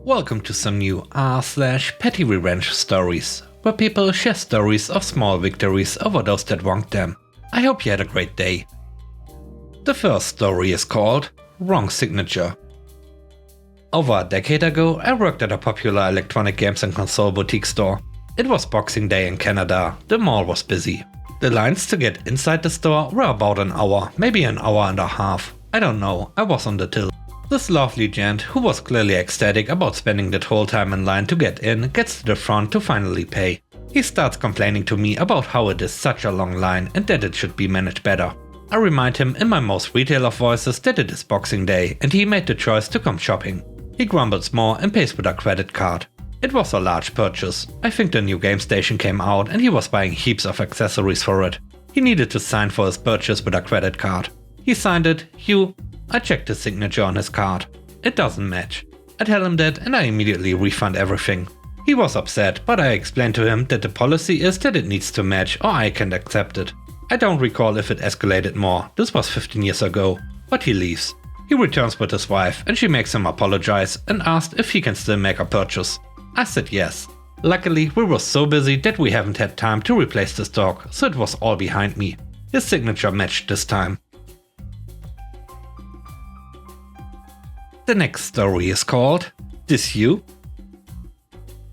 Welcome to some new r/petty revenge stories, where people share stories of small victories over those that wronged them. I hope you had a great day. The first story is called Wrong Signature. Over a decade ago, I worked at a popular electronic games and console boutique store. It was Boxing Day in Canada. The mall was busy. The lines to get inside the store were about an hour, maybe an hour and a half. I don't know, I was on the till. This lovely gent, who was clearly ecstatic about spending that whole time in line to get in, gets to the front to finally pay. He starts complaining to me about how it is such a long line and that it should be managed better. I remind him in my most retail of voices that it is Boxing Day and he made the choice to come shopping. He grumbles more and pays with a credit card. It was a large purchase. I think the new game station came out and he was buying heaps of accessories for it. He needed to sign for his purchase with a credit card. He signed it, I checked his signature on his card. It doesn't match. I tell him that and I immediately refund everything. He was upset, but I explained to him that the policy is that it needs to match or I can't accept it. I don't recall if it escalated more, this was 15 years ago, but he leaves. He returns with his wife and she makes him apologize and asked if he can still make a purchase. I said yes. Luckily, we were so busy that we haven't had time to replace the stock, so it was all behind me. His signature matched this time. The next story is called This You?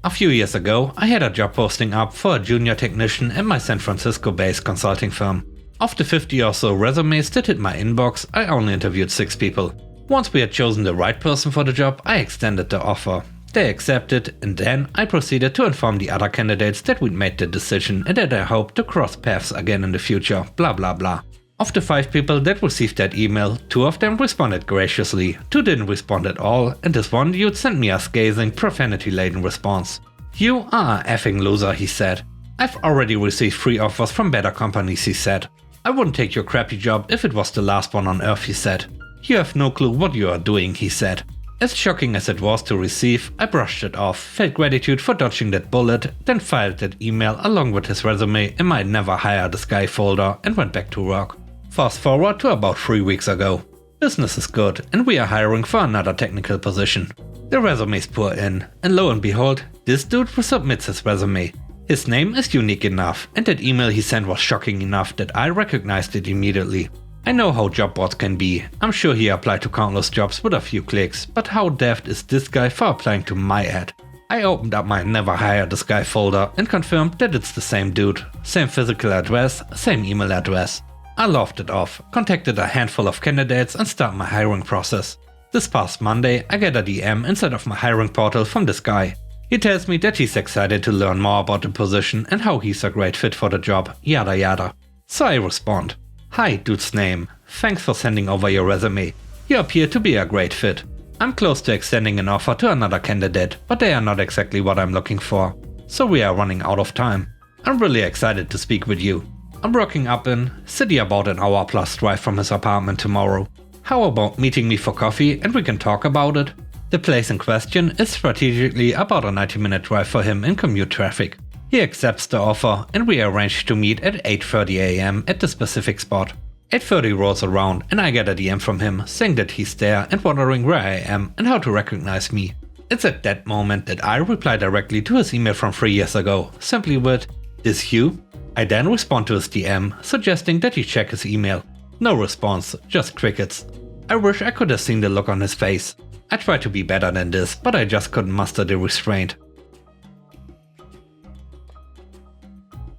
A few years ago, I had a job posting up for a junior technician at my San Francisco-based consulting firm. Of the 50 or so resumes that hit my inbox, I only interviewed 6 people. Once we had chosen the right person for the job, I extended the offer. They accepted, and then I proceeded to inform the other candidates that we'd made the decision and that I hoped to cross paths again in the future, blah blah blah. Of the 5 people that received that email, 2 of them responded graciously, 2 didn't respond at all, and this one dude sent me a scathing, profanity-laden response. "You are a effing loser," he said. "I've already received 3 offers from better companies," he said. "I wouldn't take your crappy job if it was the last one on earth," he said. "You have no clue what you are doing," he said. As shocking as it was to receive, I brushed it off, felt gratitude for dodging that bullet, then filed that email along with his resume in my never hire this guy folder and went back to work. Fast forward to about 3 weeks ago. Business is good and we are hiring for another technical position. The resumes pour in, and lo and behold, this dude resubmits his resume. His name is unique enough and that email he sent was shocking enough that I recognized it immediately. I know how job boards can be. I'm sure he applied to countless jobs with a few clicks, but how daft is this guy for applying to my ad? I opened up my never hire this guy folder and confirmed that it's the same dude. Same physical address, same email address. I laughed it off, contacted a handful of candidates and started my hiring process. This past Monday, I get a DM inside of my hiring portal from this guy. He tells me that he's excited to learn more about the position and how he's a great fit for the job, yada yada. So I respond. "Hi, dude's name. Thanks for sending over your resume. You appear to be a great fit. I'm close to extending an offer to another candidate, but they are not exactly what I'm looking for. So we are running out of time. I'm really excited to speak with you. I'm working up in city about an hour plus drive from his apartment tomorrow. How about meeting me for coffee and we can talk about it?" The place in question is strategically about a 90-minute drive for him in commute traffic. He accepts the offer and we arrange to meet at 8:30 AM at the specific spot. 8:30 rolls around and I get a DM from him saying that he's there and wondering where I am and how to recognize me. It's at that moment that I reply directly to his email from 3 years ago, simply with, "This you?" I then respond to his DM, suggesting that he check his email. No response, just crickets. I wish I could have seen the look on his face. I tried to be better than this, but I just couldn't muster the restraint.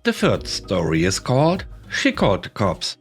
The third story is called She Called the Cops.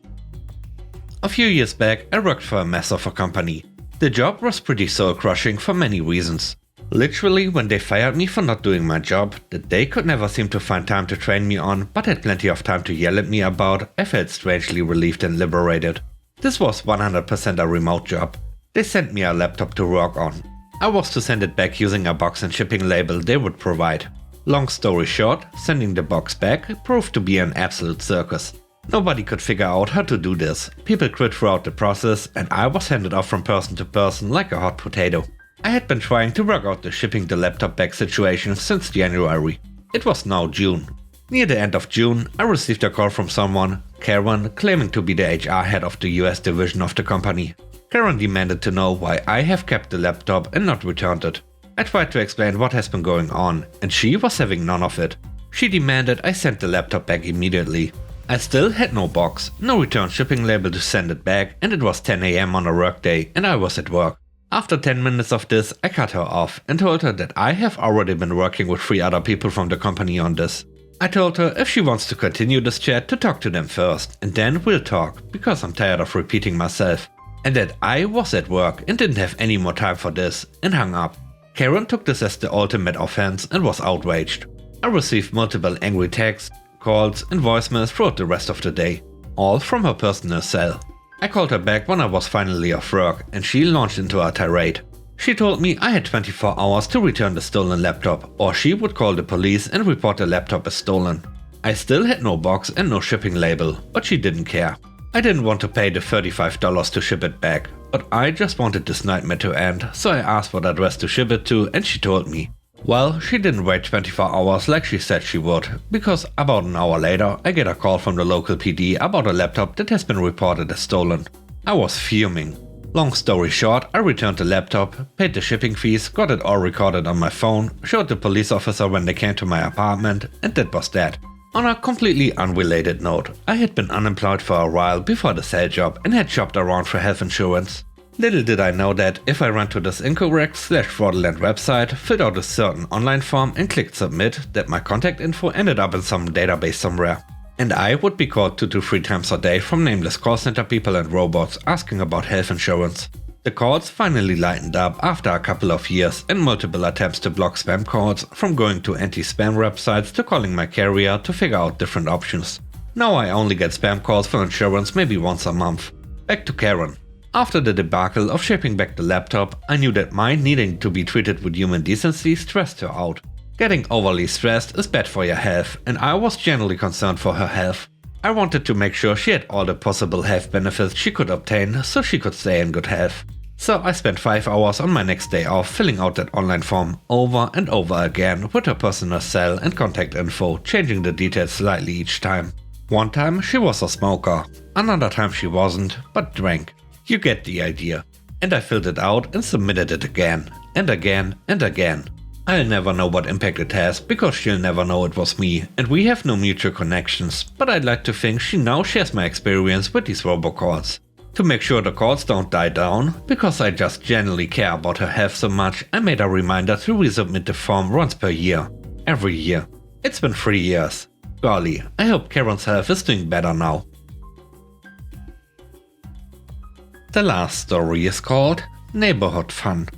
A few years back, I worked for a mess of a company. The job was pretty soul-crushing for many reasons. Literally, when they fired me for not doing my job, that they could never seem to find time to train me on, but had plenty of time to yell at me about, I felt strangely relieved and liberated. This was 100% a remote job. They sent me a laptop to work on. I was to send it back using a box and shipping label they would provide. Long story short, sending the box back proved to be an absolute circus. Nobody could figure out how to do this. People quit throughout the process and I was handed off from person to person like a hot potato. I had been trying to work out the shipping the laptop back situation since January. It was now June. Near the end of June, I received a call from someone, Karen, claiming to be the HR head of the US division of the company. Karen demanded to know why I have kept the laptop and not returned it. I tried to explain what has been going on, and she was having none of it. She demanded I send the laptop back immediately. I still had no box, no return shipping label to send it back, and it was 10 AM on a workday and I was at work. After 10 minutes of this, I cut her off and told her that I have already been working with 3 other people from the company on this. I told her if she wants to continue this chat to talk to them first, and then we'll talk, because I'm tired of repeating myself. And that I was at work and didn't have any more time for this, and hung up. Karen took this as the ultimate offense and was outraged. I received multiple angry texts, calls and voicemails throughout the rest of the day, all from her personal cell. I called her back when I was finally off work and she launched into a tirade. She told me I had 24 hours to return the stolen laptop, or she would call the police and report the laptop as stolen. I still had no box and no shipping label, but she didn't care. I didn't want to pay the $35 to ship it back, but I just wanted this nightmare to end, so I asked what address to ship it to and she told me. Well, she didn't wait 24 hours like she said she would, because about an hour later I get a call from the local PD about a laptop that has been reported as stolen. I was fuming. Long story short, I returned the laptop, paid the shipping fees, got it all recorded on my phone, showed the police officer when they came to my apartment, and that was that. On a completely unrelated note, I had been unemployed for a while before the sale job and had shopped around for health insurance. Little did I know that if I ran to this incorrect/fraudulent website, filled out a certain online form and clicked submit, that my contact info ended up in some database somewhere. And I would be called 2 to 3 times a day from nameless call center people and robots asking about health insurance. The calls finally lightened up after a couple of years and multiple attempts to block spam calls, from going to anti-spam websites to calling my carrier to figure out different options. Now I only get spam calls for insurance maybe once a month. Back to Karen. After the debacle of shipping back the laptop, I knew that my needing to be treated with human decency stressed her out. Getting overly stressed is bad for your health, and I was genuinely concerned for her health. I wanted to make sure she had all the possible health benefits she could obtain so she could stay in good health. So I spent 5 hours on my next day off filling out that online form over and over again with her personal cell and contact info, changing the details slightly each time. One time she was a smoker, another time she wasn't, but drank. You get the idea. And I filled it out and submitted it again, and again, and again. I'll never know what impact it has, because she'll never know it was me, and we have no mutual connections, but I'd like to think she now shares my experience with these robocalls. To make sure the calls don't die down, because I just genuinely care about her health so much, I made a reminder to resubmit the form once per year. Every year. It's been 3 years. Golly, I hope Karen's health is doing better now. The last story is called Neighborhood Fun.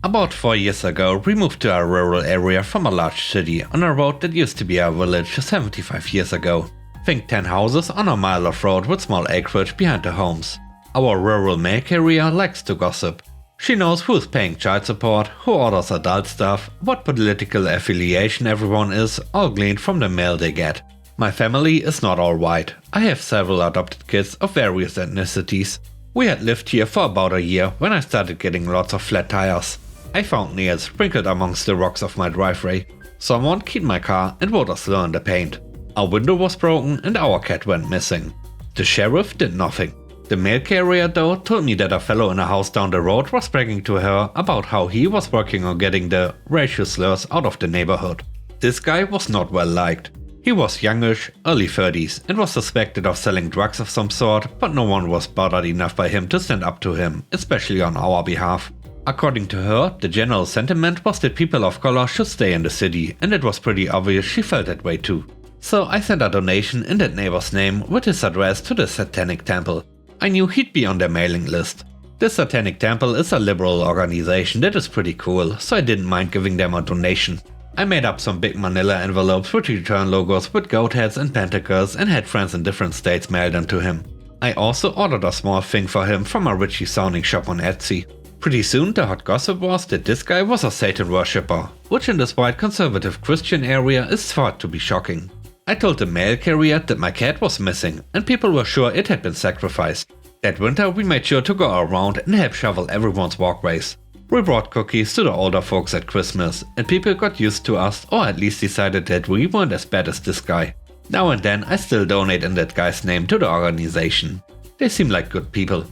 About 4 years ago, we moved to a rural area from a large city on a road that used to be a village 75 years ago. Think 10 houses on a mile of road with small acreage behind the homes. Our rural mail carrier likes to gossip. She knows who's paying child support, who orders adult stuff, what political affiliation everyone is, all gleaned from the mail they get. My family is not all white. I have several adopted kids of various ethnicities. We had lived here for about a year when I started getting lots of flat tires. I found nails sprinkled amongst the rocks of my driveway. Someone keyed my car and wrote a slur in the paint. Our window was broken and our cat went missing. The sheriff did nothing. The mail carrier though told me that a fellow in a house down the road was bragging to her about how he was working on getting the racial slurs out of the neighborhood. This guy was not well liked. He was youngish, early 30s, and was suspected of selling drugs of some sort, but no one was bothered enough by him to stand up to him, especially on our behalf. According to her, the general sentiment was that people of color should stay in the city, and it was pretty obvious she felt that way too. So I sent a donation in that neighbor's name with his address to the Satanic Temple. I knew he'd be on their mailing list. The Satanic Temple is a liberal organization that is pretty cool, so I didn't mind giving them a donation. I made up some big manila envelopes with return logos with goat heads and pentacles and had friends in different states mail them to him. I also ordered a small thing for him from a richy sounding shop on Etsy. Pretty soon the hot gossip was that this guy was a Satan worshipper, which in this white conservative Christian area is thought to be shocking. I told the mail carrier that my cat was missing and people were sure it had been sacrificed. That winter we made sure to go around and help shovel everyone's walkways. We brought cookies to the older folks at Christmas, and people got used to us, or at least decided that we weren't as bad as this guy. Now and then I still donate in that guy's name to the organization. They seem like good people.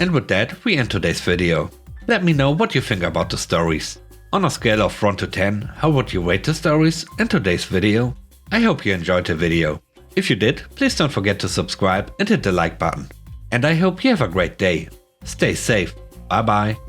And with that, we end today's video. Let me know what you think about the stories. On a scale of 1 to 10, how would you rate the stories and today's video? I hope you enjoyed the video. If you did, please don't forget to subscribe and hit the like button. And I hope you have a great day. Stay safe. Bye bye.